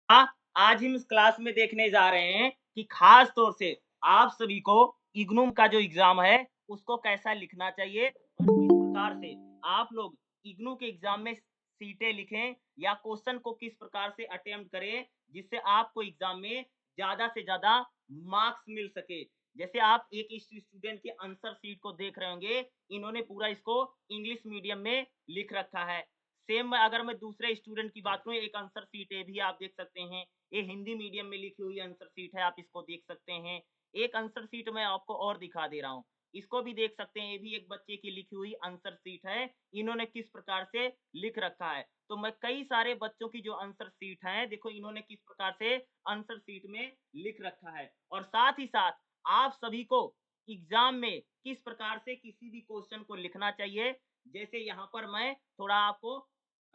आज हम इस क्लास में देखने जा रहे हैं कि खास तौर से आप सभी को इग्नू का जो एग्जाम है उसको कैसा लिखना चाहिए और किस प्रकार से आप लोग इग्नू के एग्जाम में सीटें लिखें या क्वेश्चन को किस प्रकार से अटेम्प्ट करें जिससे आपको एग्जाम में ज्यादा से ज्यादा मार्क्स मिल सके। जैसे आप एक स्टूडेंट के आंसर शीट को देख रहे होंगे, इन्होंने पूरा इसको इंग्लिश मीडियम में लिख रखा है। सेम अगर मैं दूसरे स्टूडेंट की बात करूँ, एक आंसर शीट है भी आप देख सकते हैं, ये हिंदी मीडियम में लिखी हुई आंसर शीट है, आप इसको देख सकते हैं। एक आंसर शीट मैं आपको और दिखा दे रहा हूँ, इसको भी देख सकते हैं, ये भी एक बच्चे की लिखी हुई आंसर शीट है, इन्होंने किस प्रकार से लिख रखा है। तो मैं कई सारे बच्चों की जो आंसर शीट है, देखो इन्होंने किस प्रकार से आंसर शीट में लिख रखा है। और साथ ही साथ आप सभी को एग्जाम में किस प्रकार से किसी भी क्वेश्चन को लिखना चाहिए, जैसे यहाँ पर मैं थोड़ा आपको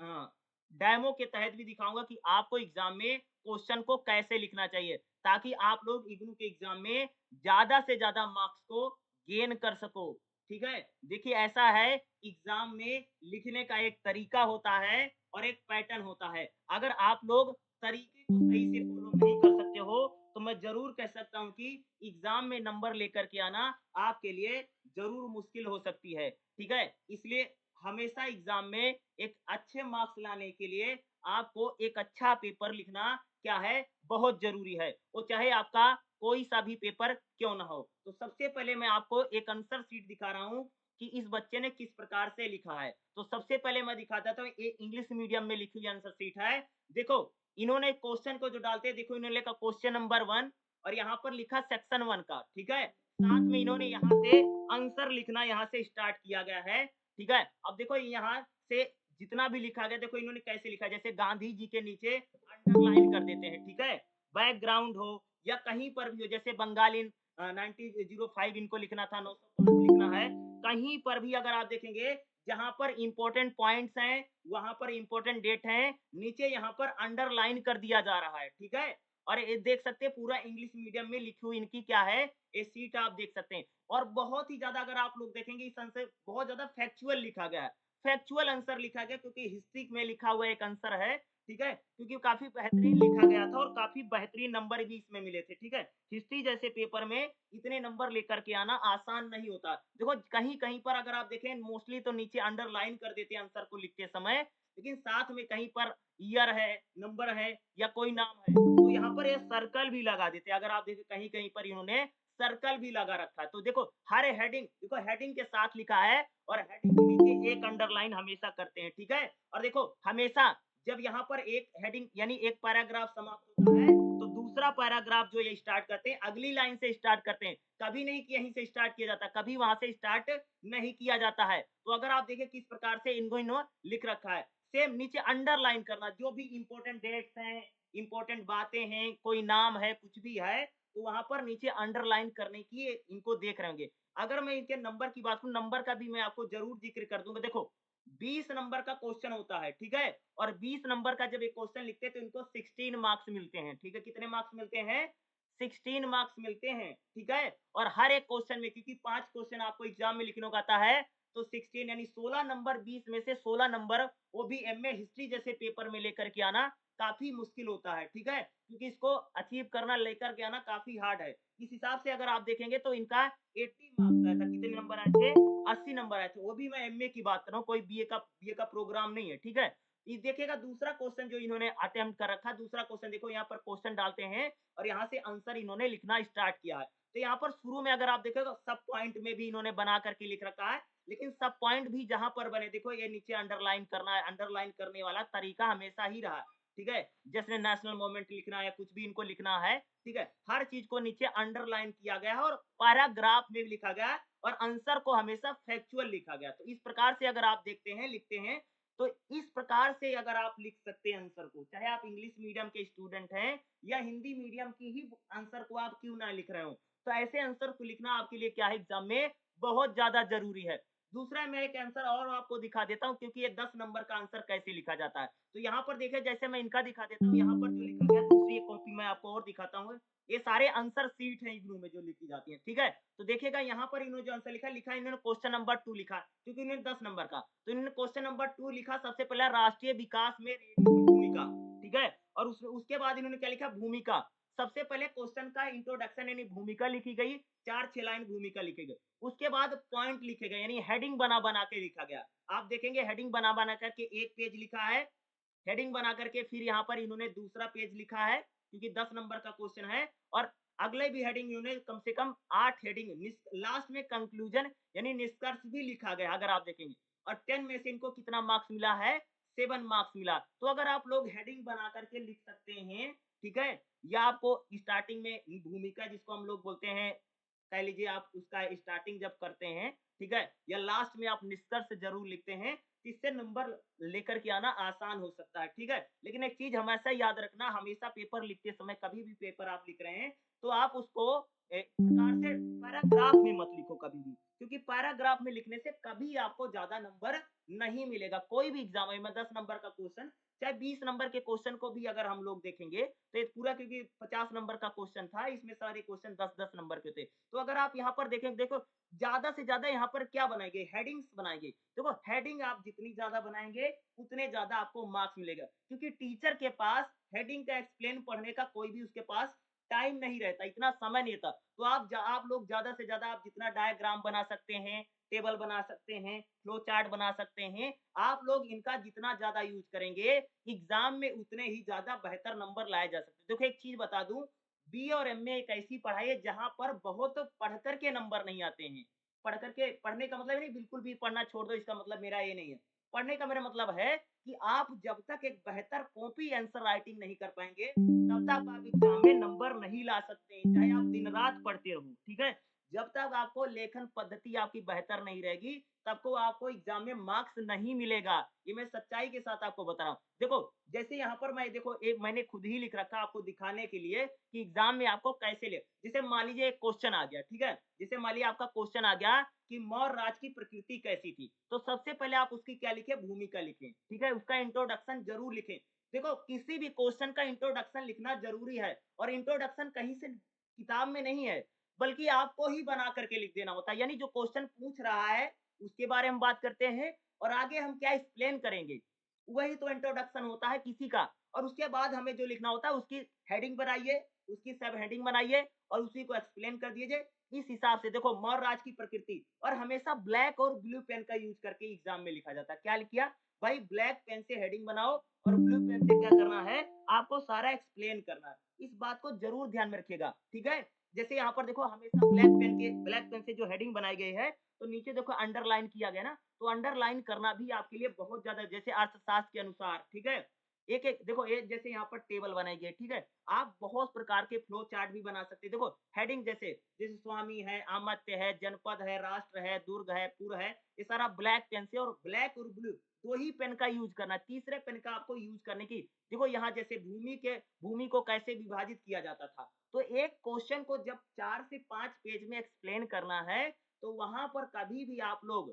डेमो के तहत भी दिखाऊंगा कि आपको एग्जाम में क्वेश्चन को कैसे लिखना चाहिए ताकि आप लोग इग्नू के एग्जाम में ज्यादा से ज्यादा मार्क्स को गेन कर सको। ठीक है, देखिए ऐसा है, एग्जाम में लिखने का एक तरीका होता है और एक पैटर्न होता है। अगर आप लोग तरीके को सही से फॉलो नहीं कर सकते हो तो मैं जरूर कह सकता हूं कि एग्जाम में नंबर लेकर के आना आपके लिए जरूर मुश्किल हो सकती है। ठीक है, इसलिए हमेशा एग्जाम में एक अच्छे मार्क्स लाने के लिए आपको एक अच्छा पेपर लिखना क्या है, बहुत जरूरी है, वो चाहे आपका कोई सा भी पेपर क्यों ना हो। तो सबसे पहले मैं आपको एक आंसर शीट दिखा रहा हूँ कि इस बच्चे ने किस प्रकार से लिखा है। तो सबसे पहले मैं दिखाता था, ये इंग्लिश मीडियम में लिखी हुई आंसर शीट है। देखो इन्होंने क्वेश्चन को जो डालते हैं, देखो इन्होंने लिखा क्वेश्चन नंबर 1 और यहाँ पर लिखा सेक्शन 1 का। ठीक है, साथ में इन्होंने यहाँ से आंसर लिखना यहाँ से स्टार्ट किया गया है। ठीक है, अब देखो यहाँ से जितना भी लिखा गया, देखो इन्होंने कैसे लिखा, जैसे गांधी जी के नीचे अंडरलाइन कर देते हैं। ठीक है, बैकग्राउंड हो या कहीं पर भी हो, जैसे बंगाल इन 1905 इनको लिखना था, 905 लिखना है, कहीं पर भी अगर आप देखेंगे जहां पर इंपॉर्टेंट पॉइंट्स हैं वहां पर इंपॉर्टेंट डेट है, नीचे यहाँ पर अंडरलाइन कर दिया जा रहा है। ठीक है, और ये देख सकते हैं पूरा इंग्लिश मीडियम में लिखी हुई इनकी क्या है, ये सीट आप देख सकते हैं। और बहुत ही ज्यादा अगर आप लोग देखेंगे इस आंसर बहुत ज्यादा फैक्चुअल लिखा गया है, फैक्चुअल आंसर लिखा गया क्योंकि हिस्ट्री में लिखा हुआ एक आंसर है। ठीक है, क्योंकि काफी बेहतरीन लिखा गया था और काफी बेहतरीन नंबर भी इसमें मिले थे। ठीक है, हिस्ट्री जैसे पेपर में इतने नंबर लेकर के आना आसान नहीं होता। देखो कहीं कहीं पर अगर आप देखें मोस्टली तो नीचे अंडरलाइन कर देते हैं आंसर को लिखते समय, लेकिन साथ में कहीं पर ईयर है, नंबर है या कोई नाम है तो यहाँ पर ये सर्कल भी लगा देते हैं। अगर आप देखें कहीं कहीं पर इन्होंने सर्कल भी लगा रखा है। तो देखो हर हेडिंग, देखो हेडिंग के साथ लिखा है और हेडिंग के नीचे एक अंडरलाइन हमेशा करते हैं। ठीक है, और देखो हमेशा जब यहाँ पर एक हेडिंग यानी एक पैराग्राफ समाप्त होता है तो दूसरा पैराग्राफ जो ये स्टार्ट करते हैं अगली लाइन से स्टार्ट करते हैं, कभी नहीं कि यहीं से स्टार्ट किया जाता, कभी वहां से स्टार्ट नहीं किया जाता है। तो अगर आप देखें किस प्रकार से इनको लिख रखा है, सेम नीचे अंडरलाइन करना, जो भी इंपॉर्टेंट डेट्स हैं, इंपॉर्टेंट बातें हैं, कोई नाम है, कुछ भी है तो वहां पर नीचे अंडरलाइन करने की इनको देख रहे होंगे। अगर मैं इनके नंबर की बात करूं, नंबर का भी मैं आपको जरूर जिक्र कर दूंगा। देखो 20 नंबर का क्वेश्चन होता है। ठीक है, और 20 नंबर का जब एक क्वेश्चन लिखते हैं तो इनको 16 मार्क्स मिलते हैं। ठीक है, कितने मार्क्स मिलते हैं, 16 मार्क्स मिलते हैं। ठीक है, और हर एक क्वेश्चन में क्योंकि 5 क्वेश्चन आपको एग्जाम में लिखने को आता है तो 16 यानी 16 नंबर, 20 में से 16 नंबर वो भी एमए हिस्ट्री जैसे पेपर में लेकर के आना काफी मुश्किल होता है। ठीक है, क्योंकि इसको अचीव करना, लेकर के आना काफी हार्ड है। इस हिसाब से अगर आप देखेंगे तो इनका 80 मार्क्स आया था, कितने नंबर आए थे, 80 नंबर आए थे, वो भी मैं एमए की बात कर रहा हूँ, कोई बीए का प्रोग्राम नहीं है। ठीक है, ये देखिएगा दूसरा क्वेश्चन जो इन्होंने अटेम्प्ट कर रखा, दूसरा क्वेश्चन देखो यहाँ पर क्वेश्चन डालते हैं और यहाँ से आंसर इन्होंने लिखना स्टार्ट किया है। तो यहाँ पर शुरू में अगर आप देखोगे सब पॉइंट में भी इन्होंने बना करके लिख रखा है, लेकिन सब पॉइंट भी जहां पर बने, देखो ये नीचे अंडरलाइन करना है, अंडरलाइन करने वाला तरीका हमेशा ही रहा है। ठीक है, जैसे नेशनल मोमेंट लिखना है, कुछ भी इनको लिखना है, ठीक है, हर चीज को नीचे अंडरलाइन किया गया है और पैराग्राफ में भी लिखा गया है और आंसर को हमेशा फैक्चुअल लिखा गया। तो इस प्रकार से अगर आप देखते हैं, लिखते हैं तो इस प्रकार से अगर आप लिख सकते हैं आंसर को, चाहे आप इंग्लिश मीडियम के स्टूडेंट हैं या हिंदी मीडियम की ही आंसर को आप क्यों ना लिख रहे हो, तो ऐसे आंसर को लिखना आपके लिए क्या है, एग्जाम में बहुत ज्यादा जरूरी है। दूसरा मैं एक आंसर और आपको दिखा देता हूं क्योंकि ये 10 नंबर का आंसर कैसे लिखा जाता है। तो यहाँ पर देखिए, जैसे मैं इनका दिखा देता हूँ, यहाँ पर जो लिखा गया दूसरी एक कॉपी मैं आपको और दिखाता हूँ, ये सारे आंसर सीट है इग्नू में जो लिखी जाती है। ठीक है, तो देखिएगा यहाँ पर इन्होंने जो आंसर लिखा, इन्होंने क्वेश्चन नंबर 2 लिखा क्योंकि इन्होंने 10 नंबर का, तो इन्होंने क्वेश्चन नंबर 2 लिखा, सबसे पहला राष्ट्रीय विकास में रेडियो की भूमिका। ठीक है, और उसके बाद इन्होंने क्या लिखा, भूमिका। सबसे पहले क्वेश्चन का इंट्रोडक्शन यानी भूमिका लिखी गई, 4-6 लाइन भूमिका लिखी गई। उसके बाद पॉइंट लिखे गए यानी हेडिंग बना-बना के लिखा गया। आप देखेंगे हेडिंग बना-बना करके एक पेज लिखा है, हेडिंग बना करके फिर यहाँ पर इन्होंने दूसरा पेज लिखा है, क्योंकि 10 नंबर का क्वेश्चन है, और अगले भी हेडिंग इन्होंने कम से कम 8 हेडिंग, लास्ट में कंक्लूजन यानी निष्कर्ष भी लिखा गया अगर आप देखेंगे। और 10 में से इनको कितना मार्क्स मिला है, 7 मार्क्स मिला। तो अगर आप लोग हेडिंग बना करके लिख सकते हैं, ठीक है, या आपको स्टार्टिंग में भूमिका जिसको हम लोग बोलते हैं, कह लीजिए आप उसका स्टार्टिंग जब करते हैं, ठीक है, या लास्ट में आप निष्कर्ष जरूर लिखते हैं, इससे नंबर लेकर के आना आसान हो सकता है, ठीक है। लेकिन एक चीज हमेशा याद रखना, हमेशा पेपर लिखते समय, कभी भी पेपर आप लिख रहे हैं तो आप उसको एक प्रकार से पैराग्राफ में मत लिखो कभी भी, क्योंकि पैराग्राफ में लिखने से कभी आपको ज्यादा नंबर नहीं मिलेगा। कोई भी एग्जाम में 10 नंबर का क्वेश्चन, चाहे 20 नंबर के क्वेश्चन को भी अगर हम लोग देखेंगे तो ये पूरा, क्योंकि 50 नंबर का क्वेश्चन था, इसमें सारे क्वेश्चन 10-10 नंबर के थे। तो अगर आप यहाँ पर देखें, देखो ज्यादा से ज्यादा यहाँ पर क्या बनाएंगे, हेडिंग्स बनाएंगे। देखो हेडिंग आप जितनी ज्यादा बनाएंगे उतने ज्यादा आपको मार्क्स मिलेगा, क्योंकि टीचर के पास हेडिंग का एक्सप्लेन पढ़ने का कोई भी उसके पास टाइम नहीं रहता, इतना समय नहीं रहता। तो आप लोग ज्यादा से ज्यादा आप जितना डायग्राम बना सकते हैं, टेबल बना सकते हैं, फ्लो चार्ट बना सकते हैं, आप लोग इनका जितना ज्यादा यूज करेंगे एग्जाम में उतने ही ज्यादा बेहतर नंबर लाए जा सकते हैं। देखो एक चीज बता दूं, बी और एमए एक ऐसी पढ़ाई है जहां पर बहुत पढ़ करके नंबर नहीं आते हैं। पढ़ करके, पढ़ने का मतलब नहीं बिल्कुल भी पढ़ना छोड़ दो, इसका मतलब मेरा ये नहीं है। पढ़ने का मेरा मतलब है कि आप जब तक एक बेहतर कॉपी आंसर राइटिंग नहीं कर पाएंगे तब तक आप एग्जाम में नंबर नहीं ला सकते हैं, चाहे आप दिन रात पढ़ते रहो, ठीक है। जब तक आपको लेखन पद्धति आपकी बेहतर नहीं रहेगी तब को आपको एग्जाम में मार्क्स नहीं मिलेगा। ये मैं सच्चाई के साथ आपको बता रहा हूँ। देखो जैसे यहाँ पर मैं, देखो एक मैंने खुद ही लिख रखा आपको दिखाने के लिए कि एग्जाम में आपको कैसे ले, जैसे मान लीजिए एक क्वेश्चन आ गया, ठीक है, जैसे मान लीजिए आपका क्वेश्चन आ गया कि मौर्य राज की प्रकृति कैसी थी, तो सबसे पहले आप उसकी क्या लिखे, भूमिका लिखें, ठीक है, उसका इंट्रोडक्शन जरूर लिखें। देखो किसी भी क्वेश्चन का इंट्रोडक्शन लिखना जरूरी है, और इंट्रोडक्शन कहीं से किताब में नहीं है, बल्कि आपको ही बना करके लिख देना होता है। यानी जो क्वेश्चन पूछ रहा है उसके बारे में बात करते हैं, और आगे हम क्या एक्सप्लेन करेंगे, वही तो इंट्रोडक्शन होता है किसी का। और उसके बाद हमें जो लिखना होता है उसकी हेडिंग बनाइए, उसकी सब हेडिंग बनाइए और उसी को एक्सप्लेन कर दीजिए। इस हिसाब से देखो मौर्य राज की प्रकृति, और हमेशा ब्लैक और ब्लू पेन का यूज करके एग्जाम में लिखा जाता है। क्या किया भाई, ब्लैक पेन से हेडिंग बनाओ और ब्लू पेन से क्या करना है, आपको सारा एक्सप्लेन करना है। इस बात को जरूर ध्यान में रखिएगा, ठीक है। जैसे यहाँ पर देखो हमेशा ब्लैक पेन से जो हेडिंग बनाई गई है, तो नीचे देखो अंडरलाइन किया गया ना, तो अंडरलाइन करना भी आपके लिए बहुत ज्यादा, जैसे अर्थशास्त्र के अनुसार, ठीक है। एक एक देखो, एक जैसे यहाँ पर टेबल बनाई गई, ठीक है, आप बहुत प्रकार के फ्लो चार्ट भी बना सकते हैं। देखो हेडिंग जैसे जैसे स्वामी है, अमात्य है, जनपद है, राष्ट्र है, दुर्ग है, पुर है, ये सारा ब्लैक पेन से, और ब्लैक और ब्लू दो ही पेन का यूज करना, तीसरे पेन का आपको यूज करने की। देखो यहाँ जैसे भूमि को कैसे विभाजित किया जाता था, तो एक क्वेश्चन को जब 4 से 5 पेज में एक्सप्लेन करना है, तो वहां पर कभी भी आप लोग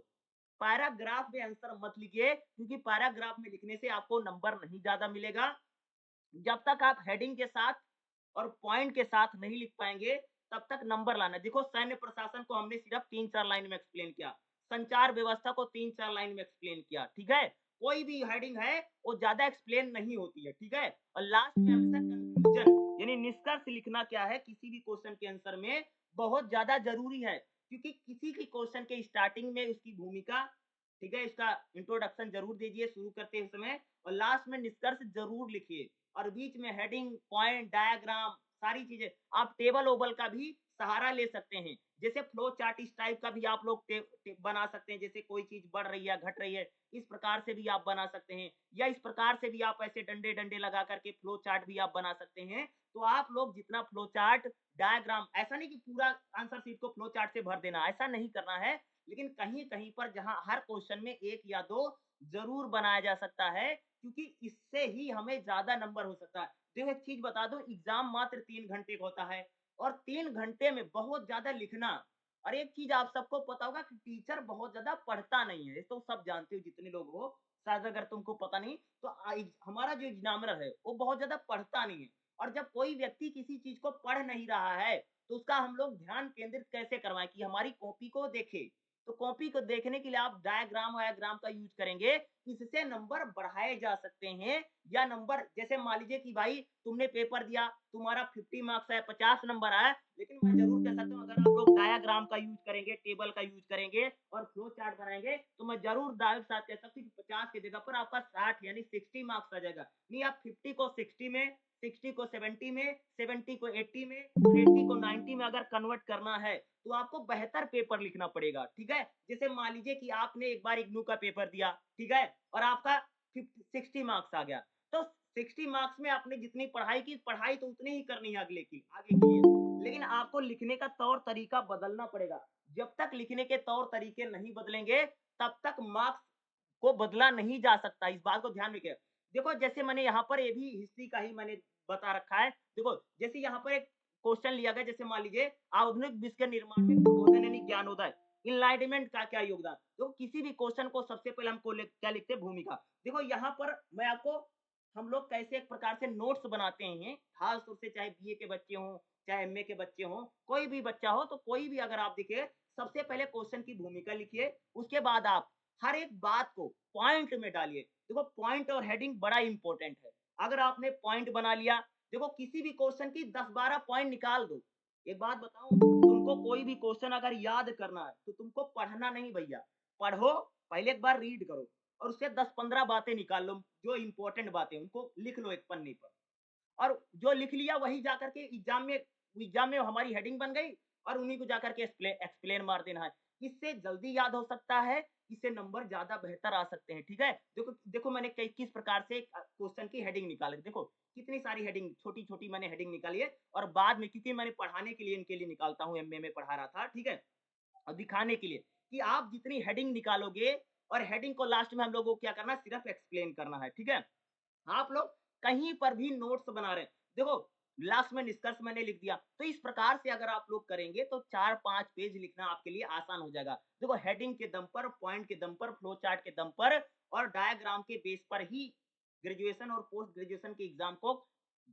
पैराग्राफ में आंसर मत लिखिए, क्योंकि पैराग्राफ में लिखने से आपको नंबर नहीं ज्यादा मिलेगा। जब तक आप हेडिंग के साथ और पॉइंट के साथ नहीं लिख पाएंगे तब तक नंबर लाना। देखो सैन्य प्रशासन को हमने सिर्फ 3-4 लाइन में एक्सप्लेन किया, संचार व्यवस्था को 3-4 लाइन में एक्सप्लेन किया, ठीक है। कोई भी हेडिंग है वो ज्यादा एक्सप्लेन नहीं होती है, ठीक है। और लास्ट में हमेशा कंक्लूजन यानी निष्कर्ष लिखना क्या है किसी भी क्वेश्चन के आंसर में, बहुत ज्यादा जरूरी है, क्योंकि किसी भी क्वेश्चन के स्टार्टिंग में उसकी भूमिका, ठीक है, इसका इंट्रोडक्शन जरूर दीजिए शुरू करते समय, और लास्ट में निष्कर्ष जरूर लिखिए, और बीच में हेडिंग, पॉइंट, डायग्राम, सारी चीजें, आप टेबल ओबल का भी सहारा ले सकते हैं। जैसे फ्लो चार्ट इस टाइप का भी आप लोग बना सकते हैं, जैसे कोई चीज बढ़ रही है घट रही है, इस प्रकार से भी आप बना सकते हैं, या इस प्रकार से भी आप ऐसे डंडे डंडे लगा करके फ्लो चार्ट भी आप बना सकते हैं। तो आप लोग जितना फ्लो चार्ट, डायग्राम, ऐसा नहीं कि पूरा आंसर शीट को फ्लो चार्ट से भर देना, ऐसा नहीं करना है, लेकिन कहीं कहीं पर जहां हर क्वेश्चन में एक या दो जरूर बनाया जा सकता है, क्योंकि इससे ही हमें ज्यादा नंबर हो सकता है। देखो एक चीज बता दो, एग्जाम मात्र 3 घंटे का होता है, और 3 घंटे में बहुत ज्यादा लिखना। और एक चीज आप सबको पता होगा कि टीचर बहुत ज्यादा पढ़ता नहीं है, ये तो सब जानते हो जितने लोग हो, शायद अगर तुमको पता नहीं तो हमारा जो एग्जामिनर है वो बहुत ज्यादा पढ़ता नहीं है। और जब कोई व्यक्ति किसी चीज को पढ़ नहीं रहा है तो उसका हम लोग ध्यान केंद्रित कैसे करवाएं कि हमारी कॉपी को देखे। तो कॉपी को देखने के लिए आप डायग्राम वायाग्राम का यूज करेंगे, इससे नंबर बढ़ाए जा सकते हैं। या नंबर जैसे मान लीजिए कि भाई तुमने पेपर दिया, तुम्हारा 50 मार्क्स है, 50 नंबर आया, लेकिन मैं जरूर कह सकता हूँ अगर आप लोग डायग्राम का यूज करेंगे, टेबल का यूज करेंगे और फ्लो चार्ट बनाएंगे, तो मैं जरूर दावे के साथ कह सकता हूँ कि 50 की जगह पर आपका 60 यानी 60 मार्क्स आ जाएगा। नहीं, आप 50 को 60 में, 60 को 70 में, 70 को 80 में और 80 को 90 में अगर कन्वर्ट करना है, तो आपको बेहतर पेपर लिखना पड़ेगा। ठीक है, जैसे मान लीजिए कि आपने एक बार इग्नू का पेपर दिया, ठीक है, और आपका 60 मार्क्स आ गया, तो 60 मार्क्स में आपने जितनी पढ़ाई की, पढ़ाई तो उतनी ही करनी है आगे के लिए, लेकिन आपको लिखने का तौर तरीका बदलना पड़ेगा। जब तक लिखने के तौर तरीके नहीं बदलेंगे, तब तक मार्क्स को बदला नहीं जा सकता। इस बात को ध्यान रखिए। देखो जैसे मैंने यहाँ पर ये भी हिस्ट्री का ही मैंने बता रखा है। देखो जैसे यहाँ पर एक क्वेश्चन लिया गया, जैसे मान लीजिए आधुनिक विश्व के निर्माण में प्रबोधन यानी ज्ञानोदय, इनलाइटमेंट का क्या योगदान। तो किसी भी क्वेश्चन को सबसे पहले हमको क्या लिखते हैं, भूमिका। देखो यहाँ पर मैं आपको, हम लोग कैसे एक प्रकार से नोट्स बनाते हैं, खास तौर से चाहे बीए के बच्चे हों, चाहे एमए के बच्चे हों, कोई भी बच्चा हो, तो कोई भी अगर आप देखिए, सबसे पहले क्वेश्चन की भूमिका लिखिए, उसके बाद आप हर एक बात को पॉइंट में डालिए। देखो पॉइंट और हेडिंग बड़ा इंपॉर्टेंट है। अगर आपने पॉइंट बना लिया, देखो किसी भी क्वेश्चन की 10-12 पॉइंट निकाल दो। एक बात बताऊं, तुमको कोई भी क्वेश्चन अगर याद करना है, तो तुमको पढ़ना नहीं भैया, पढ़ो, पहले एक बार रीड करो और उससे 10-15 बातें निकाल लो, जो इंपॉर्टेंट बातें उनको लिख लो एक पन्ने पर। और जो लिख लिया वही जाकर के एग्जाम में हमारी हेडिंग बन गई और उन्हीं को जाकर के एक्सप्लेन मार देना है। इससे जल्दी याद हो सकता है, इससे नंबर ज्यादा बेहतर आ सकते हैं। ठीक है, देखो देखो मैंने किस प्रकार से क्वेश्चन की हेडिंग निकाली, देखो कितनी सारी हेडिंग, छोटी छोटी मैंने हेडिंग निकाली है। और बाद में क्योंकि मैंने पढ़ाने के लिए इनके लिए निकालता हूँ, एमए में पढ़ा रहा था, ठीक है, और दिखाने के लिए कि आप जितनी हेडिंग निकालोगे, और हेडिंग को लास्ट में हम लोगों को क्या करना है, सिर्फ एक्सप्लेन करना है। ठीक है, आप लोग कहीं पर भी नोट्स बना रहे हैं, देखो लास्ट में निष्कर्ष मैंने लिख दिया, तो इस प्रकार से अगर आप लोग करेंगे तो 4-5 पेज लिखना आपके लिए आसान हो जाएगा। देखो हेडिंग के दम पर, पॉइंट के दम पर, फ्लो चार्ट के दम पर और डायग्राम के बेस पर ही ग्रेजुएशन और पोस्ट ग्रेजुएशन के एग्जाम को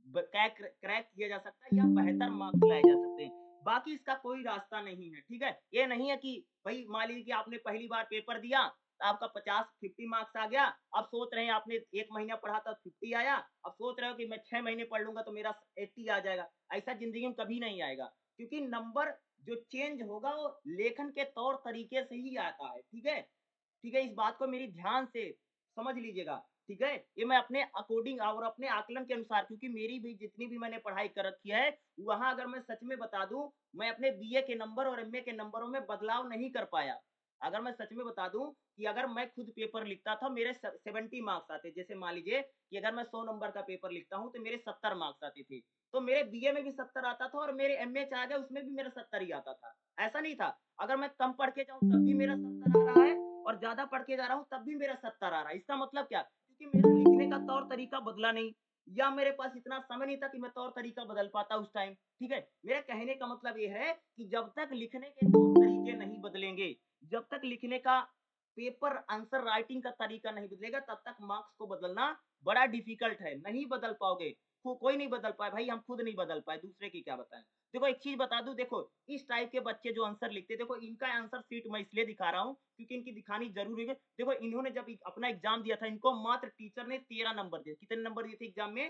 क्रैक क्रैक किया जा सकता है या बेहतर मार्क्स लाए जा सकते हैं। बाकी इसका कोई रास्ता नहीं है। ठीक है, ये नहीं है कि भाई मान लीजिए कि आपने पहली बार पेपर दिया, आपका 50 मार्क्स आ गया, अब सोच रहे हैं, आपने एक महीना पढ़ा था 50 आया, अब सोच रहे हो कि मैं 6 महीने पढ़ लूंगा तो मेरा 80 आ जाएगा। ऐसा जिंदगी में कभी नहीं आएगा, क्योंकि नंबर जो चेंज होगा वो लेखन के तौर तरीके से ही आता है। ठीक है, ठीक है, इस बात को मेरी ध्यान से समझ लीजिएगा। ठीक है, ये मैं अपने अकॉर्डिंग और अपने आकलन के अनुसार, क्योंकि मेरी भी जितनी भी मैंने पढ़ाई कर रखी है, वहां अगर मैं सच में बता दूं, मैं अपने बीए के नंबर और एमए के नंबरों में बदलाव नहीं कर पाया। अगर मैं सच में बता दूं कि अगर मैं खुद पेपर लिखता था, मेरे 70 मार्क्स आते, जैसे मान लीजिए कि अगर मैं 100 नंबर का पेपर लिखता हूं तो मेरे 70 मार्क्स आते थे, तो मेरे बीए में भी 70 आता था और मेरे एमए चाह गए उसमें भी मेरा 70 ही आता था। ऐसा नहीं था, अगर मैं कम पढ़ के जाऊं तब भी मेरा 70 आ रहा है और ज्यादा पढ़ के जा रहा हूं तब भी मेरा 70 आ रहा है। इसका मतलब क्या, क्योंकि मेरा लिखने का तौर तरीका बदला नहीं, या मेरे पास इतना समय नहीं था कि मैं तौर तरीका बदल पाता उस टाइम। ठीक है, मेरे कहने का मतलब ये है कि जब तक लिखने के तौर तरीके नहीं बदलेंगे, जब तक लिखने का पेपर आंसर राइटिंग का तरीका नहीं बदलेगा, तब तक मार्क्स को बदलना बड़ा डिफिकल्ट है, नहीं बदल पाओगे। कोई नहीं बदल पाए भाई, हम खुद नहीं बदल पाए, दूसरे की क्या बताएं। देखो एक चीज बता दूं, देखो इस टाइप के बच्चे जो आंसर लिखते, देखो इनका आंसर शीट मैं इसलिए दिखा रहा हूँ क्योंकि इनकी दिखानी जरूरी है। देखो इन्होंने जब अपना एग्जाम दिया था, इनको मात्र टीचर ने 13 नंबर दिए। कितने नंबर दिए थे एग्जाम में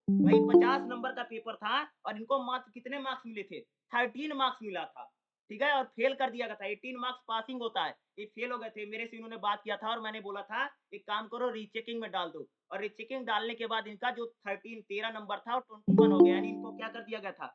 भाई, 50 नंबर का पेपर था और इनको मात्र कितने मार्क्स मिले थे, 13 मार्क्स मिला था। ठीक है, और फेल कर दिया गया था, 18 मार्क्स पासिंग होता है, ये फेल हो गए थे। मेरे से इन्होंने बात किया था और मैंने बोला था एक काम करो, रीचेकिंग में डाल दो, और रीचेकिंग डालने के बाद इनका जो 13 नंबर था वो 21 हो गया, यानी इनको क्या कर दिया गया था,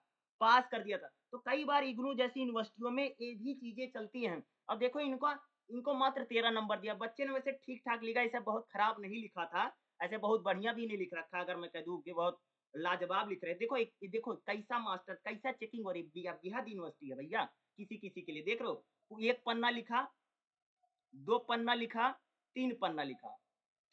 पास कर दिया था। तो कई बार इग्नू जैसी यूनिवर्सिटियों में ये भी चीजें चलती हैं। अब देखो इनको इनको मात्र 13 नंबर दिया, बच्चे ने वैसे ठीक ठाक लिखा, ऐसा बहुत खराब नहीं लिखा था, ऐसे बहुत बढ़िया भी नहीं लिख रखा, अगर मैं कह दूं कि बहुत लाजवाब लिख रहे हैं। देखो एक देखो कैसा मास्टर, कैसा चेकिंग हो रही है, बिहार यूनिवर्सिटी है भैया, किसी किसी के लिए देख रहे हो, एक पन्ना लिखा, 2 पन्ना लिखा, 3 पन्ना लिखा,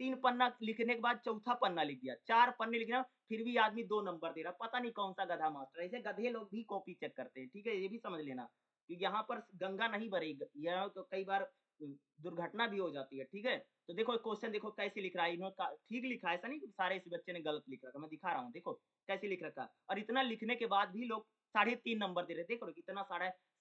3 पन्ना लिखने के बाद चौथा पन्ना लिख दिया, 4 पन्ने लिख रहा, फिर भी आदमी 2 नंबर दे रहा, पता नहीं कौन सा गधा मास्टर है। ऐसे गधे लोग भी कॉपी चेक करते हैं। ठीक है, ये भी समझ लेना कि यहाँ पर गंगा नहीं भरेगी, यहाँ तो कई बार दुर्घटना भी हो जाती है। ठीक है, तो देखो क्वेश्चन देखो कैसे लिख रहा है, इन्होंने ठीक लिखा है, ऐसा नहीं कि सारे इस बच्चे ने गलत लिख रखा, मैं दिखा रहा हूँ, देखो कैसे लिख रखा है। और इतना लिखने के बाद भी लोग 3.5 नंबर दे रहे हैं। देख रहे हो कितना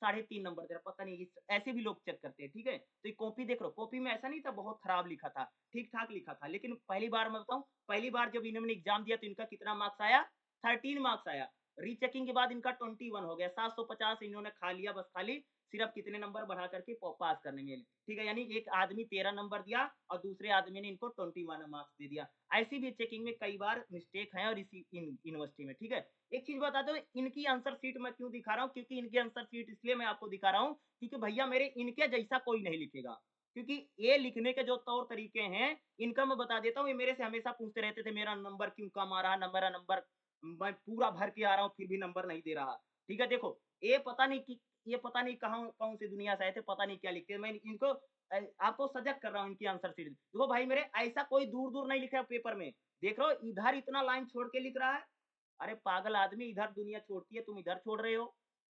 3.5 नंबर दे रहा है, पता नहीं इस ऐसे भी लोग चेक करते हैं, ठीक है? तो ये कॉपी देख रहे हो, कॉपी में ऐसा नहीं था बहुत खराब लिखा था, ठीक-ठाक लिखा था। लेकिन पहली बार मैं बताऊँ, पहली बार जब इन्होंने एग्ज़ाम दिया तो इनका कितना मार्क्स आया? 13 मार्क्स आया। रीचेकिंग के बाद इनका 21 हो गया, 750 इन्होंने खा लिया बस खाली सिर्फ कितने नंबर बढ़ा करके पास करने में। ठीक है, यानी एक आदमी 13 नंबर दिया और दूसरे आदमी ने इनको 21 मार्क्स दे दिया। ऐसी भी चेकिंग में कई बार मिस्टेक है और इसी यूनिवर्सिटी में, ठीक है। एक चीज बता दो, इनकी आंसर शीट मैं क्यों दिखा रहा हूँ, क्योंकि इनकी आंसर शीट इसलिए मैं आपको दिखा रहा हूँ क्योंकि भैया मेरे इनके जैसा कोई नहीं लिखेगा। क्योंकि ये लिखने के जो तौर तरीके हैं, इनका मैं बता देता हूँ, ये मेरे से हमेशा पूछते रहते थे मेरा नंबर क्यों कम आ रहा, मेरा नंबर मैं पूरा भर के आ रहा हूँ फिर भी नंबर नहीं दे रहा। ठीक है, देखो ये पता नहीं कहाँ कौन सी दुनिया से आए थे, पता नहीं क्या लिखते हैं। मैं इनको आपको सजग कर रहा हूँ इनकी आंसर शीट। देखो भाई मेरे, ऐसा कोई दूर-दूर नहीं लिखा है पेपर में। देख रहे हो इधर इतना लाइन छोड़ के लिख रहा है। अरे पागल आदमी, इधर दुनिया छोड़ती है, तुम इधर छोड़ रहे हो।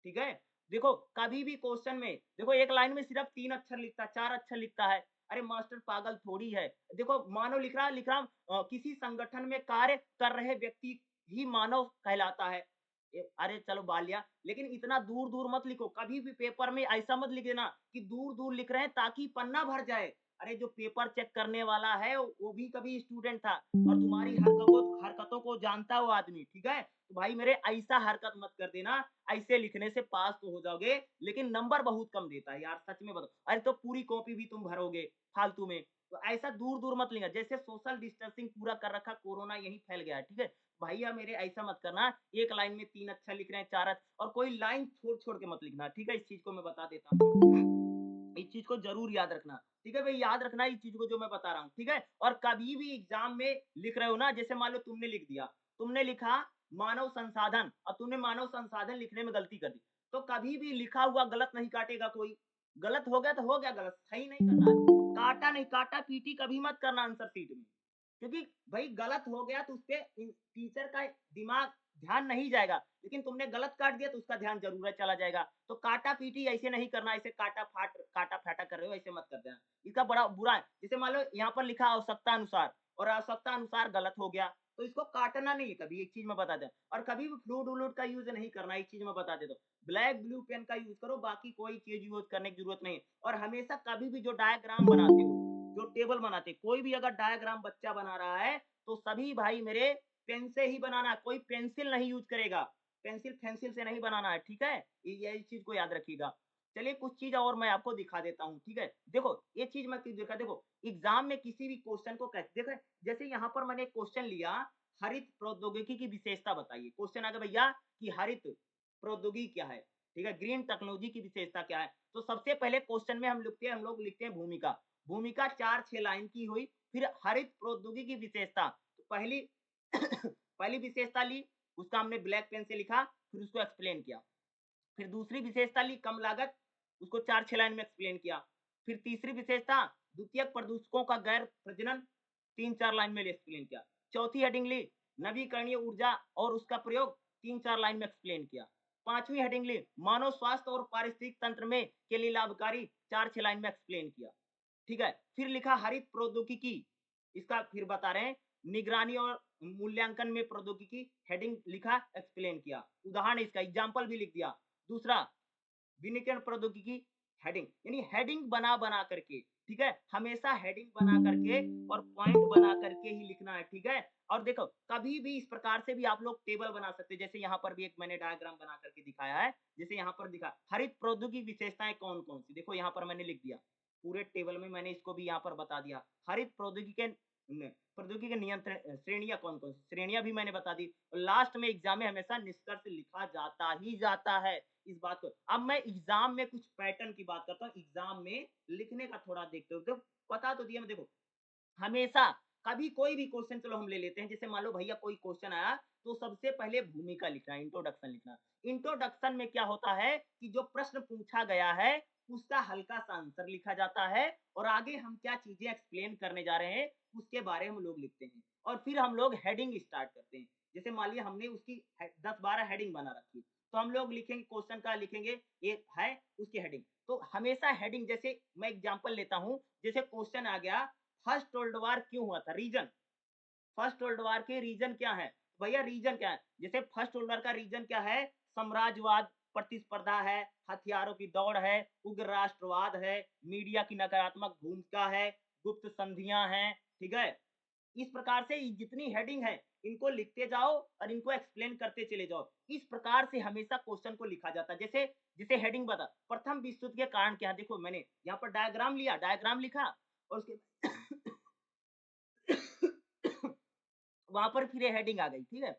ठीक है? देखो कभी भी क्वेश्चन में देखो एक लाइन में सिर्फ 3 अक्षर लिखता है, 4 अक्षर लिखता है। अरे मास्टर पागल थोड़ी है। देखो मानव लिख रहा किसी संगठन में कार्य कर रहे व्यक्ति ही मानव कहलाता है। अरे चलो बालिया, लेकिन इतना दूर-दूर मत लिखो। कभी भी पेपर में ऐसा मत लिख देना कि दूर-दूर लिख रहे हैं ताकि पन्ना भर जाए। अरे जो पेपर चेक करने वाला है वो भी कभी स्टूडेंट था और तुम्हारी हरकतों को जानता है वो आदमी, ठीक है? तो भाई मेरे ऐसा हरकत मत कर देना, ऐसे लिखने से पास तो हो जाओगे, लेकिन नंबर बहुत कम देता है यार, सच में बताओ। अरे तो पूरी कॉपी भी तुम भरोगे फालतू में। तो ऐसा दूर-दूर मत लिखना, जैसे सोशल डिस्टेंसिंग पूरा कर रखा, कोरोना यहीं फैल गया है, ठीक है? भैया मेरे ऐसा मत करना, एक लाइन में 3 अक्षर लिख रहे हैं, 4 और कोई लाइन छोड़-छोड़ के मत लिखना, ठीक है? इस चीज़ को मैं बता देता हूँ। इस चीज़ को ज़रूर याद रखना, ठीक है भाई? याद रखना इस चीज़ को जो मैं बता रहा हूँ, ठीक है? और कभी भी एग्ज़ाम में लिख रहे हो ना, जैसे मान लो तुमने लिख दिया, तुमने लिखा मानव संसाधन और तुमने मानव संसाधन लिखने में गलती कर दी, तो कभी भी लिखा हुआ गलत नहीं काटेगा कोई। गलत हो गया तो हो गया गलत, सही नहीं करना है। काटा नहीं, काटा-पीटी कभी मत करना आंसर शीट में। क्योंकि भाई गलत हो गया तो उसपे टीचर का दिमाग ध्यान नहीं जाएगा, लेकिन तुमने गलत काट दिया तो उसका ध्यान जरूर चला जाएगा। तो काटा पीटी ऐसे नहीं करना, ऐसे काटा फाटा कर रहे हो ऐसे मत कर देना। इसका बड़ा बुरा है। जैसे मान लो यहाँ पर लिखा आवश्यकता अनुसार और आवश्यकता अनुसार गलत हो गया, तो इसको काटना नहीं है कभी, एक चीज मैं बता दें। और कभी भी फ्लूट व्लूट का यूज नहीं करना, एक चीज मैं बता देता हूँ। ब्लैक ब्लू पेन का यूज करो, बाकी कोई चीज यूज करने की जरूरत नहीं है। और हमेशा कभी भी जो डायग्राम बनाते हो, जो टेबल बनाते, कोई भी अगर डायग्राम बच्चा बना रहा है तो सभी भाई मेरे पेन से ही बनाना है, कोई पेंसिल नहीं यूज करेगा। पेंसिल से नहीं बनाना है, ठीक है? ये इस चीज को याद रखिएगा। चलिए कुछ चीज और मैं आपको दिखा देता हूँ, ठीक है? देखो ये चीज मैं क्यों दिखा, देखो एग्जाम में किसी भी क्वेश्चन को कैसे देखो, जैसे यहाँ पर मैंने एक क्वेश्चन लिया, हरित प्रौद्योगिकी की विशेषता बताइए। क्वेश्चन आ गया भैया कि हरित प्रौद्योगिकी क्या है, ठीक है? ग्रीन टेक्नोलॉजी की विशेषता क्या है? तो सबसे पहले क्वेश्चन में हम लोग लिखते हैं भूमिका। भूमिका 4-6 लाइन की हुई, फिर हरित प्रौद्योगिकी की विशेषता। तो पहली पहली विशेषता ली, उसका हमने ब्लैक पेन से लिखा, फिर उसको एक्सप्लेन किया। फिर दूसरी विशेषता ली कम लागत, उसको 4-6 लाइन में एक्सप्लेन किया। फिर तीसरी विशेषता द्वितीयक प्रदूषकों का गैर प्रजनन, 3-4 लाइन में एक्सप्लेन किया। चौथी हेडिंग ली नवीकरणीय ऊर्जा और उसका प्रयोग, 3-4 लाइन में एक्सप्लेन किया। पांचवी हेडिंग ली मानव स्वास्थ्य और पारिस्थितिक तंत्र में के लिए लाभकारी, 4-6 लाइन में एक्सप्लेन किया। ठीक है, फिर लिखा हरित प्रौद्योगिकी, इसका फिर बता रहे हैं निगरानी और मूल्यांकन में प्रौद्योगिकी, हेडिंग लिखा एक्सप्लेन किया, उदाहरण इसका एग्जाम्पल भी लिख दिया। दूसरा विनिकरण प्रौद्योगिकी, हेडिंग यानी हेडिंग बना करके, ठीक है? हमेशा हेडिंग बना करके और पॉइंट बना करके ही लिखना है, ठीक है? और देखो कभी भी इस प्रकार से भी आप लोग टेबल बना सकते हैं, जैसे यहाँ पर भी एक मैंने डायग्राम बना करके दिखाया है। जैसे यहाँ पर दिखा हरित प्रौद्योगिकी विशेषताएं कौन कौन सी, देखो यहाँ पर मैंने लिख दिया पूरे टेबल में, मैंने इसको भी यहाँ पर बता दिया। हरित प्रौद्योगिकी के नियंत्रण श्रेणियां कौन कौन सी, श्रेणियां भी मैंने बता दी। और लास्ट में एग्जाम में हमेशा निष्कर्ष लिखा जाता ही जाता है इस बात को। अब मैं एग्जाम में कुछ पैटर्न की बात करता हूँ, एग्जाम में लिखने का थोड़ा देखते हो, तो पता तो दिया मैं, देखो हमेशा कभी कोई भी क्वेश्चन चलो हम ले लेते हैं, जैसे मान लो भैया कोई क्वेश्चन आया तो सबसे पहले भूमिका लिखना है, इंट्रोडक्शन लिखना। इंट्रोडक्शन में क्या होता है कि जो प्रश्न पूछा गया है उसका हल्का सा आंसर लिखा जाता है और आगे हम क्या चीजें एक्सप्लेन करने जा रहे हैं उसके बारे में हम लोग लिखते हैं। और फिर हम लोग हेडिंग स्टार्ट करते हैं। जैसे मान लिया हमने उसकी 10-12 हेडिंग बना रखी, तो हम लोग लिखेंगे क्वेश्चन का, लिखेंगे एक है उसकी हेडिंग। तो हमेशा हेडिंग, जैसे मैं एग्जांपल लेता हूं, जैसे क्वेश्चन आ गया फर्स्ट वर्ल्ड वार क्यों हुआ था, रीजन, फर्स्ट वर्ल्ड वार के रीजन क्या है? भैया रीजन क्या है? जैसे फर्स्ट होल्डर का रीजन क्या है? साम्राज्यवाद, प्रतिस्पर्धा है, हथियारों की दौड़ है, उग्र राष्ट्रवाद है, मीडिया की नकारात्मक भूमिका है, गुप्त संधियाँ हैं, ठीक है? इस प्रकार से जितनी हेडिंग है, इनको लिखते जाओ और इनको एक्सप्लेन करते चले जाओ। इस प्रकार से हमेशा क्वेश्चन को लिखा जाता है। जैसे जैसे हेडिंग बता, प्रथम विश्व युद्ध के कारण क्या है? देखो मैंने यहाँ पर डायग्राम लिया, डायग्राम लिखा और उसके वहाँ पर फिर ये हेडिंग आ गई, ठीक है?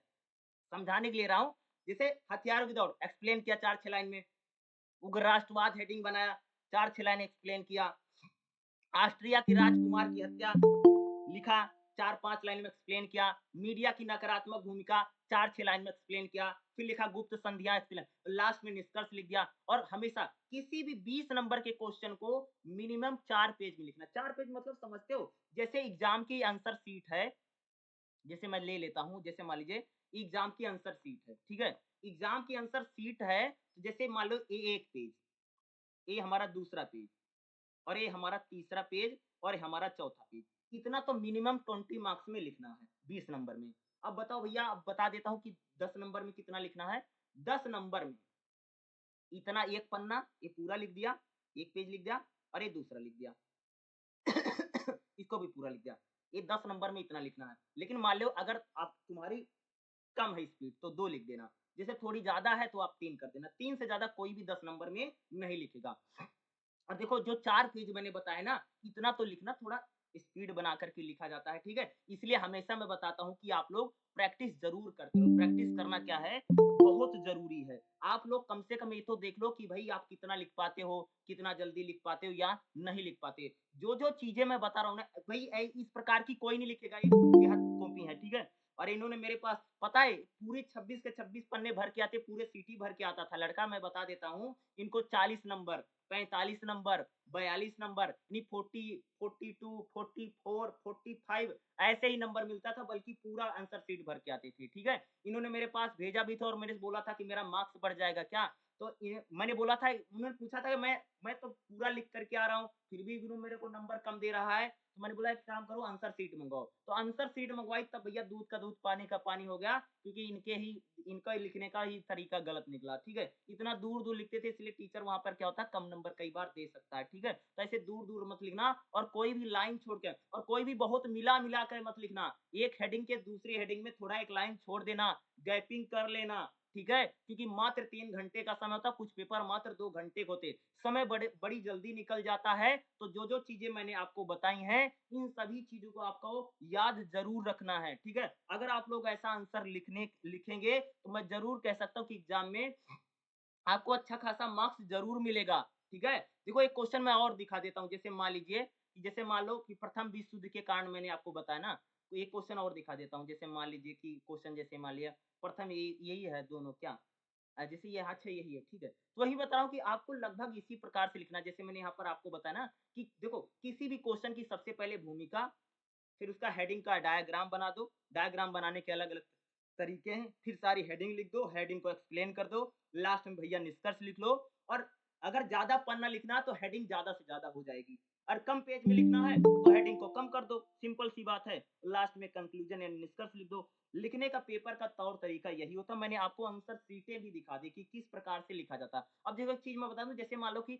समझाने के लिए रहा हूँ। जैसे हथियारों की दौड़ एक्सप्लेन किया 4-6 लाइन में, उग्र राष्ट्रवाद हेडिंग बनाया, 4-6 लाइन एक्सप्लेन किया। ऑस्ट्रिया की राजकुमार की हत्या लिखा, 4-5 लाइन में एक्सप्लेन किया। मीडिया की नकारात्मक भूमिका 4-6 लाइन में एक्सप्लेन किया। फिर लिखा गुप्त संधियाँ एक्सप्लेन, लास्ट में निष्कर्ष लिख दिया। और हमेशा किसी भी 20 नंबर के क्वेश्चन को मिनिमम 4 पेज में लिखना। 4 पेज मतलब समझते हो? जैसे एग्ज़ाम की आंसर शीट है, जैसे मैं ले लेता हूँ, जैसे मान लीजिए एग्ज़ाम की आंसर शीट है, ठीक है? एग्ज़ाम की आंसर शीट है, तो जैसे मान लो ए 1 पेज, ये हमारा दूसरा पेज और ये हमारा तीसरा पेज और ये हमारा चौथा पेज। इतना तो मिनिमम 20 मार्क्स में लिखना है, 20 नंबर में। अब बताओ भैया, अब बता देता हूँ कि 10 नंबर में कितना लिखना है। 10 नंबर में इतना, एक पन्ना ये पूरा लिख दिया, 1 पेज लिख दिया और ये दूसरा लिख दिया। इसको भी पूरा लिख दिया। ये 10 नंबर में इतना लिखना है। लेकिन मान लो अगर आप तुम्हारी कम है स्पीड तो 2 लिख देना। जैसे थोड़ी ज़्यादा है तो आप 3 कर देना। 3 से ज़्यादा कोई भी 10 नंबर में नहीं लिखेगा। और देखो जो 4 पेज मैंने बताया ना, इतना तो लिखना, थोड़ा स्पीड बना कर के लिखा जाता है, ठीक है? इसलिए हमेशा मैं बताता हूँ कि आप लोग प्रैक्टिस ज़रूर करते रहो। प्रैक्टिस करना क्या है, बहुत ज़रूरी है। आप लोग कम से कम ये तो देख लो कि भई आप कितना लिख पाते हो, कितना जल्दी लिख पाते हो या नहीं लिख पाते। जो-जो चीज़ें मैं बता रहा हूँ ना, भई इस प्रकार की कोई नहीं लिखेगा, ये बेहद कॉपी है, ठीक है? और इन्होंने मेरे पास पता है पूरे 26 के 26 पन्ने भर के आते, पूरे सीटी भर के आता था। लड़का मैं बता देता हूँ, इनको 40 नंबर, 45 नंबर, 42 नंबर, यानी 40, 42, 44, 45 ऐसे ही नंबर मिलता था, बल्कि पूरा आंसर शीट भर के आती थी, ठीक है? इन्होंने मेरे पास भेजा भी था और मैंने बोला था कि मेरा मार्क्स बढ़ जाएगा क्या? तो मैंने बोला था, उन्होंने पूछा था कि मैं तो पूरा लिख करके आ रहा हूँ, फिर भी गुरु मेरे को नंबर कम दे रहा है। तो मैंने बोला एक काम करो, आंसर शीट मँगवाओ। तो आंसर शीट मँगवाई, तब भैया दूध का दूध पानी का पानी हो गया, क्योंकि इनका लिखने का ही तरीका गलत निकला, ठीक है? इतना दूर-दूर लिखते थे, इसलिए टीचर वहाँ पर क्या होता है, कम नंबर कई बार दे सकता है, ठीक है? तो ऐसे दूर-दूर मत लिखना और कोई भी लाइन छोड़ के और कोई भी बहुत मिला-मिला कर मत लिखना। एक हेडिंग के दूसरी हेडिंग में थोड़ा एक लाइन छोड़ देना, गैपिंग कर लेना, ठीक है? क्योंकि मात्र 3 घंटे का समय होता है, कुछ पेपर मात्र 2 घंटे के होते। समय बड़ी जल्दी निकल जाता है, तो जो-जो चीज़ें मैंने आपको बताई हैं, इन सभी चीज़ों को आपको याद ज़रूर रखना है, ठीक है? अगर आप लोग ऐसा आंसर लिखेंगे, तो मैं ज़रूर कह सकता हूँ कि एग्ज़ाम में आपको अच्छा खासा मार्क्स ज़रूर मिलेगा, ठीक है? देखो एक क्वेश्चन मैं और दिखा देता हूँ, जैसे मान लीजिए कि जैसे मान लो कि प्रथम विश्व युद्ध के कारण मैंने आपको बताया ना, तो एक क्वेश्चन और दिखा देता हूँ। जैसे मान लीजिए कि क्वेश्चन जैसे मान लिया प्रथम यही है दोनों क्या? जैसे ये अच्छा यही है, ठीक है? तो वही बता रहा हूँ कि आपको लगभग इसी प्रकार से लिखना है, जैसे मैंने यहाँ पर आपको बताया ना कि देखो किसी भी क्वेश्चन की सबसे पहले भूमिका, फिर उसका हेडिंग का डायग्राम बना दो, डायग्राम बनाने के अलग-अलग तरीके हैं, फिर सारी हेडिंग लिख दो, हेडिंग को एक्सप्लेन कर दो, लास्ट में भैया निष्कर्ष लिख लो। और अगर ज़्यादा पन्ना लिखना है तो हेडिंग ज़्यादा से ज़्यादा हो जाएगी और कम पेज में लिखना है तो हेडिंग को कम कर दो, सिंपल सी बात है। लास्ट में कंक्लूजन एंड निष्कर्ष लिख दो। लिखने का पेपर का तौर तरीका यही होता है। मैंने आपको आंसर शीटें भी दिखा दी कि किस प्रकार से लिखा जाता है। अब देखो एक चीज़ मैं बता दूँ, जैसे मान लो कि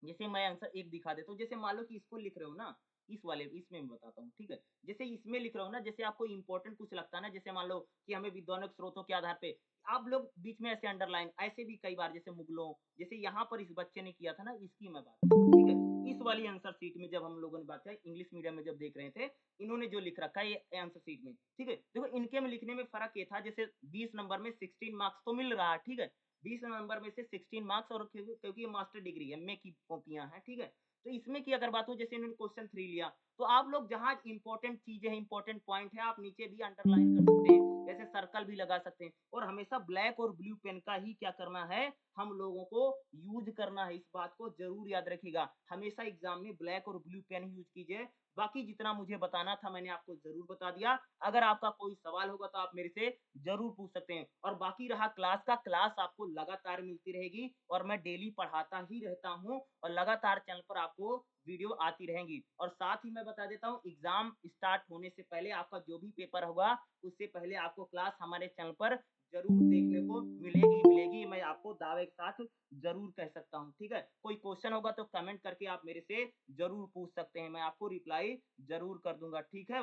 जैसे मैं आंसर एक दिखा देता हूँ, जैसे मान लो कि इसको लिख रहे हो ना, इस वाले इसमें मैं बताता हूँ, ठीक है? जैसे इसमें लिख रहा हूँ ना, जैसे आपको इम्पोर्टेंट कुछ लगता है ना, जैसे मान लो कि हमें विद्वानक स्रोतों के आधार पे आप लोग बीच में ऐसे अंडरलाइन ऐसे भी कई बार, जैसे मुगलों, जैसे यहाँ पर इस बच्चे ने किया था ना, इसकी मैं बात कर रहा हूँ, ठीक है? इस वाली आंसर शीट में जब हम लोगों ने बात की, इंग्लिश मीडियम में जब देख रहे थे, इन्होंने जो लिख रखा है ये आंसर शीट में, ठीक है? देखो इनके में लिखने में फ़र्क ये था, जैसे 20 नंबर में 16 मार्क्स तो मिल रहा है, ठीक है? 20 नवंबर में से 16 मार्क्स, और क्योंकि ये मास्टर डिग्री है, एमए की कॉपियाँ हैं, ठीक है? तो इसमें की अगर बात हो, जैसे इन्होंने क्वेश्चन 3 लिया, तो आप लोग जहाँ इम्पोर्टेंट चीज़ें हैं, इम्पोर्टेंट पॉइंट है, आप नीचे भी अंडरलाइन कर सकते हैं, जैसे सर्कल भी लगा सकते हैं। और हमेशा ब्लैक और ब्लू पेन का ही क्या करना है, हम लोगों को यूज़ करना है, इस बात को ज़रूर याद रखिएगा। हमेशा एग्ज़ाम में ब्लैक और ब्लू पेन यूज़ कीजिए। बाकी जितना मुझे बताना था मैंने आपको ज़रूर बता दिया। अगर आपका कोई सवाल होगा तो आप मेरे से ज़रूर पूछ सकते हैं। और बाकी रहा क्लास का, क्लास आपको लगातार मिलती रहेगी और मैं डेली पढ़ाता ही रहता हूँ और लगातार चैनल पर आपको वीडियो आती रहेंगी। और साथ ही मैं बता देता हूँ एग्ज़ाम स्टार्ट होने से पहले आपका जो भी पेपर होगा, उससे पहले आपको क्लास हमारे चैनल पर ज़रूर देखने को मिलेगी, मैं आपको दावे के साथ ज़रूर कह सकता हूँ, ठीक है? कोई क्वेश्चन होगा तो कमेंट करके आप मेरे से ज़रूर पूछ सकते हैं, मैं आपको रिप्लाई ज़रूर कर दूँगा, ठीक है?